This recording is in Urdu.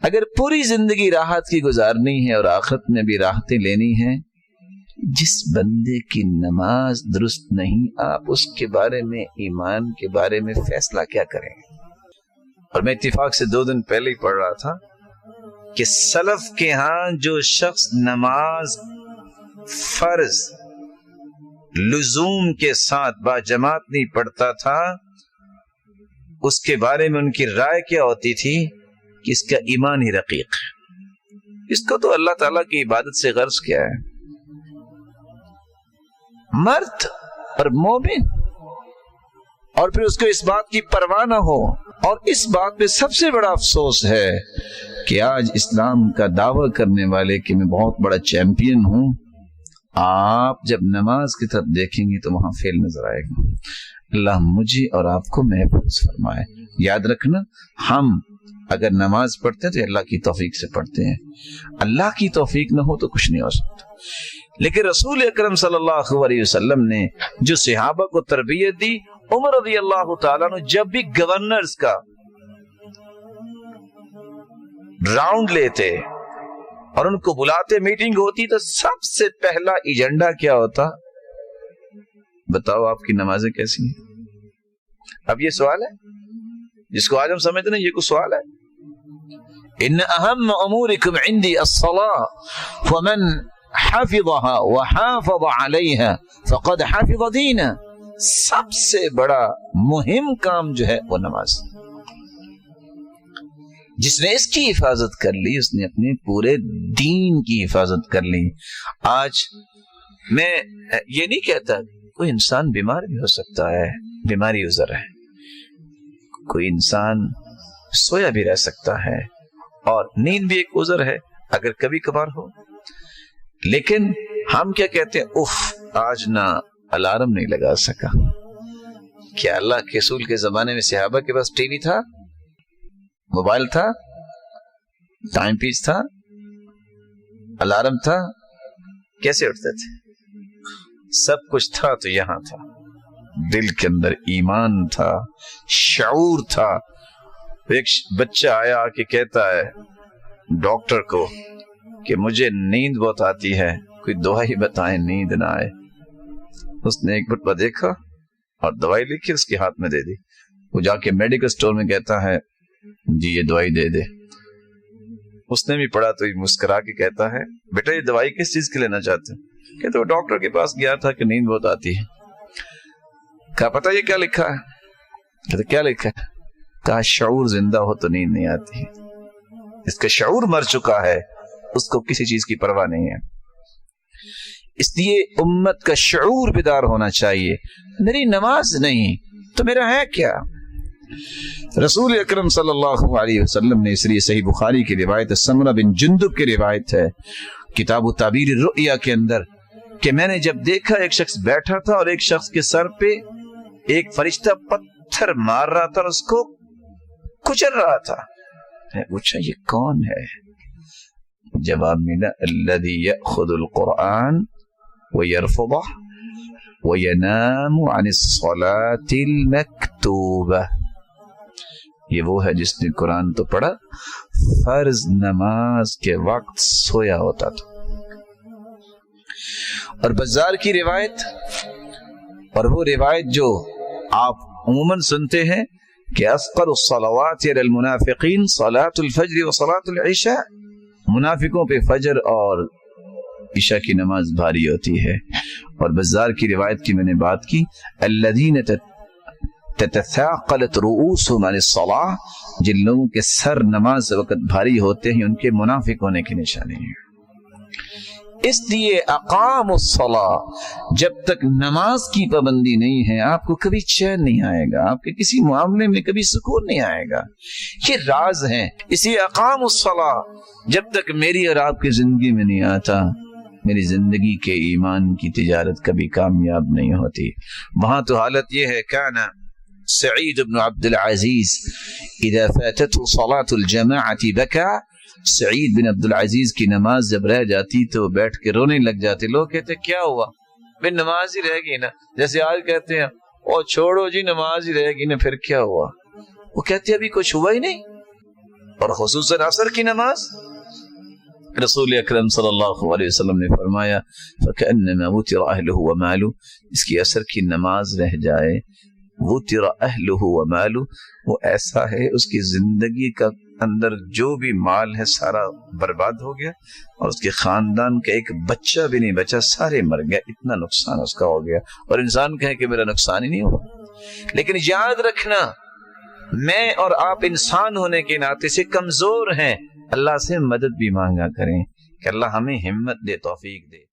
اگر پوری زندگی راحت کی گزارنی ہے اور آخرت میں بھی راحتیں لینی ہیں، جس بندے کی نماز درست نہیں، آپ اس کے بارے میں، ایمان کے بارے میں فیصلہ کیا کریں گے؟ اور میں اتفاق سے 2 دن پہلے ہی پڑھ رہا تھا کہ سلف کے ہاں جو شخص نماز فرض لزوم کے ساتھ با جماعت نہیں پڑھتا تھا، اس کے بارے میں ان کی رائے کیا ہوتی تھی کہ اس کا ایمان ہی رقیق ہے، اس کو تو اللہ تعالیٰ کی عبادت سے غرض کیا ہے۔ مرد اور مومن، اور پھر اس کو اس بات کی پرواہ نہ ہو۔ اور اس بات پہ سب سے بڑا افسوس ہے کہ آج اسلام کا دعویٰ کرنے والے کہ میں بہت بڑا چیمپئن ہوں، آپ جب نماز کی طرف دیکھیں گے تو وہاں فیل نظر آئے گا۔ اللہ مجھے اور آپ کو محفوظ فرمائے۔ یاد رکھنا، ہم اگر نماز پڑھتے ہیں تو اللہ کی توفیق سے پڑھتے ہیں، اللہ کی توفیق نہ ہو تو کچھ نہیں ہو سکتا۔ لیکن رسول اکرم صلی اللہ علیہ وسلم نے جو صحابہ کو تربیت دی، عمر رضی اللہ تعالیٰ نے جب بھی گورنرز کا راؤنڈ لیتے اور ان کو بلاتے، میٹنگ ہوتی، تو سب سے پہلا ایجنڈا کیا ہوتا؟ بتاؤ آپ کی نمازیں کیسی ہیں؟ اب یہ سوال ہے جس کو آج ہم سمجھتے ہیں، یہ کوئی سوال ہے؟ ان اہم امورکم عندی الصلاۃ فمن حفظها وحافظ عليها فقد حفظ دینہ۔ سب سے بڑا مہم کام جو ہے وہ نماز، جس نے اس کی حفاظت کر لی اس نے اپنے پورے دین کی حفاظت کر لی۔ آج میں یہ نہیں کہتا کوئی انسان بیمار بھی ہو سکتا ہے، بیماری عذر ہے، کوئی انسان سویا بھی رہ سکتا ہے، اور نیند بھی ایک عذر ہے اگر کبھی کبھار ہو۔ لیکن ہم کیا کہتے ہیں؟ اف آج نہ الارم نہیں لگا سکا۔ کیا اللہ کے رسول کے زمانے میں صحابہ کے پاس ٹی وی تھا، موبائل تھا، ٹائم پیس تھا، الارم تھا؟ کیسے اٹھتے تھے؟ سب کچھ تھا تو یہاں تھا، دل کے اندر ایمان تھا، شعور تھا۔ ایک بچہ آیا کہ کہتا ہے ڈاکٹر کو کہ مجھے نیند بہت آتی ہے، کوئی دوائی بتائیں نیند نہ آئے۔ اس نے ایک مرتبہ دیکھا اور دوائی لکھی اس کے ہاتھ میں دے دی۔ وہ جا کے میڈیکل سٹور میں کہتا ہے جی یہ دوائی دے دے۔ اس نے بھی پڑھا تو یہ مسکرا کے کہتا ہے بیٹا یہ دوائی کس چیز کے لینا چاہتے ہیں؟ کہ تو ڈاکٹر کے پاس گیا تھا کہ نیند بہت آتی ہے۔ کہا پتہ یہ کیا لکھا ہے؟ کہتا کیا لکھا ہے؟ کہا شعور زندہ ہو تو نیند نہیں آتی ہے۔ اس کا شعور مر چکا ہے، اس کو کسی چیز کی پرواہ نہیں ہے۔ اس لیے امت کا شعور بیدار ہونا چاہیے۔ میری نماز نہیں تو میرا ہے کیا؟ رسول اکرم صلی اللہ علیہ وسلم نے، اس لیے صحیح بخاری کی روایت، سمرہ بن جندب کی روایت ہے کتاب تعبیر الرؤیا کے اندر، کہ میں نے جب دیکھا ایک شخص بیٹھا تھا اور ایک شخص کے سر پہ ایک فرشتہ پتھر مار رہا تھا اور اس کو کچل رہا تھا۔ میں پوچھا یہ کون ہے؟ جواب ملا الذی یأخذ القرآن ویرفضہ وینام عن الصلاة المکتوبہ۔ یہ وہ ہے جس نے قرآن تو پڑھا، فرض نماز کے وقت سویا ہوتا تھا۔ اور بزار کی روایت، اور وہ روایت جو آپ عموماً سنتے ہیں کہ اثقل الصلوات علی المنافقین صلاۃ الفجر و صلاۃ العشاء، منافقوں پہ فجر اور عشاء کی نماز بھاری ہوتی ہے۔ اور بزار کی روایت کی میں نے بات کی، الذین تتثاقلت رؤوسهم عن الصلاة، جن لوگوں کے سر نماز وقت بھاری ہوتے ہیں ان کے منافق ہونے کی نشانی ہے۔ اس لیے اقام الصلاة، جب تک نماز کی پابندی نہیں ہے آپ کو کبھی چین نہیں آئے گا، آپ کے کسی معاملے میں کبھی سکون نہیں آئے گا۔ یہ راز ہیں۔ اسی اقام الصلاة جب تک میری اور آپ کی زندگی میں نہیں آتا، میری زندگی کے ایمان کی تجارت کبھی کامیاب نہیں ہوتی۔ وہاں تو حالت یہ ہے، کانا سعید بن عبد العزیز اذا فاتته صلاة الجماعة بكى، سعید بن عبد العزیز کی نماز جب رہ جاتی تو بیٹھ کے رونے لگ جاتے۔ لوگ کہتے کیا ہوا؟ بھئی نماز ہی رہ گئی نا، جیسے آج کہتے ہیں او چھوڑو جی نماز ہی رہ گئی نا، پھر کیا ہوا؟ وہ کہتے ابھی کچھ ہوا ہی نہیں، اور خصوصاً عصر کی نماز، رسول اکرم صلی اللہ علیہ وسلم نے فرمایا فَكَأَنَّمَا وُتِرَ أَهْلُهُ وَمَالُهُ، اس کی عصر کی نماز رہ جائے، وُتِرَ أَهْلُهُ وَمَالُهُ، وہ ایسا ہے اس کی زندگی کا اندر جو بھی مال ہے سارا برباد ہو گیا، اور اس کے خاندان کا ایک بچہ بھی نہیں بچا، سارے مر گیا، اتنا نقصان اس کا ہو گیا۔ اور انسان کہے کہ میرا نقصان ہی نہیں ہوا، لیکن یاد رکھنا میں اور آپ انسان ہونے کے ناطے سے کمزور ہیں، اللہ سے مدد بھی مانگا کریں کہ اللہ ہمیں ہمت دے، توفیق دے۔